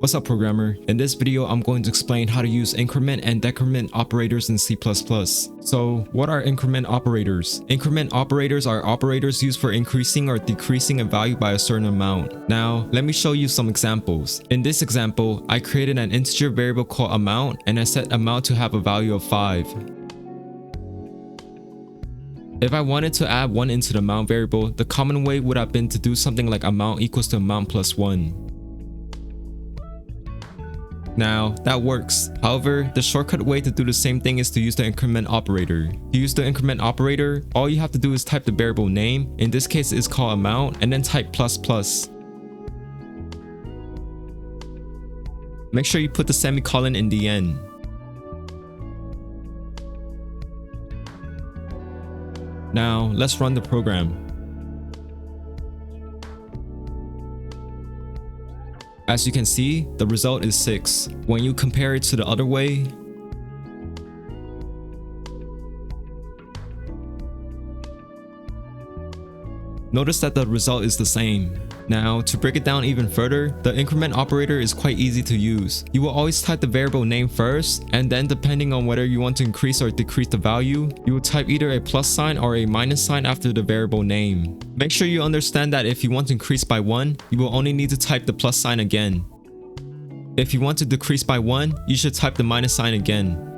What's up, programmer? In this video, I'm going to explain how to use increment and decrement operators in C++. So, what are increment operators? Increment operators are operators used for increasing or decreasing a value by a certain amount. Now, let me show you some examples. In this example, I created an integer variable called amount, and I set amount to have a value of 5. If I wanted to add 1 into the amount variable, the common way would have been to do something like amount equals to amount plus 1. Now, that works. However, the shortcut way to do the same thing is to use the increment operator. To use the increment operator, all you have to do is type the variable name, in this case it's called amount, and then type ++. Make sure you put the semicolon in the end. Now, let's run the program. As you can see, the result is 6. When you compare it to the other way, notice that the result is the same. Now, to break it down even further, the increment operator is quite easy to use. You will always type the variable name first, and then depending on whether you want to increase or decrease the value, you will type either a plus sign or a minus sign after the variable name. Make sure you understand that if you want to increase by 1, you will only need to type the plus sign again. If you want to decrease by 1, you should type the minus sign again.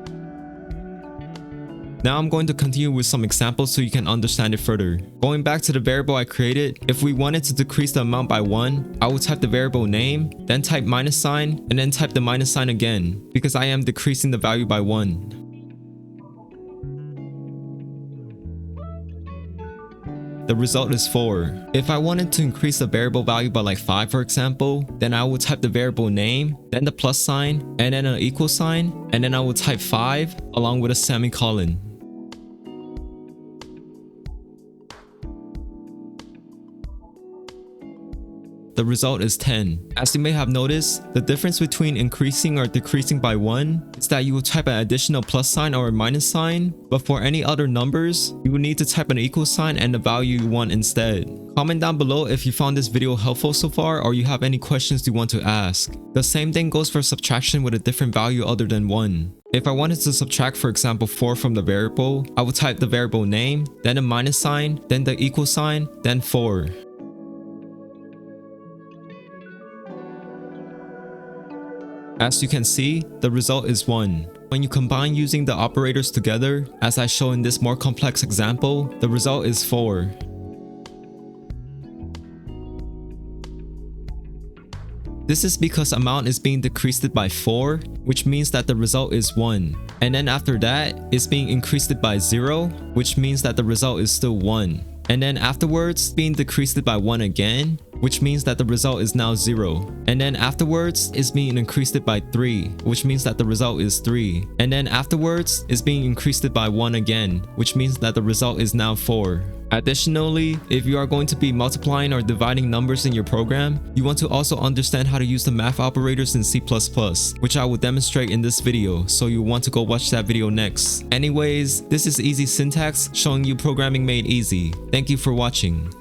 Now I'm going to continue with some examples so you can understand it further. Going back to the variable I created, if we wanted to decrease the amount by 1, I would type the variable name, then type minus sign, and then type the minus sign again, because I am decreasing the value by 1. The result is 4. If I wanted to increase the variable value by like 5 for example, then I would type the variable name, then the plus sign, and then an equal sign, and then I would type 5 along with a semicolon. The result is 10. As you may have noticed, the difference between increasing or decreasing by 1 is that you will type an additional plus sign or a minus sign, but for any other numbers, you will need to type an equal sign and the value you want instead. Comment down below if you found this video helpful so far or you have any questions you want to ask. The same thing goes for subtraction with a different value other than 1. If I wanted to subtract, for example, 4 from the variable, I would type the variable name, then a minus sign, then the equal sign, then 4. As you can see, the result is 1. When you combine using the operators together, as I show in this more complex example, the result is 4. This is because amount is being decreased by 4, which means that the result is 1. And then after that, it's being increased by 0, which means that the result is still 1. And then afterwards, being decreased by 1 again, which means that the result is now 0. And then afterwards is being increased by 3, which means that the result is 3. And then afterwards is being increased by 1 again, which means that the result is now 4. Additionally, if you are going to be multiplying or dividing numbers in your program, you want to also understand how to use the math operators in C++, which I will demonstrate in this video, so you'll want to go watch that video next. Anyways, this is easy syntax showing you programming made easy. Thank you for watching.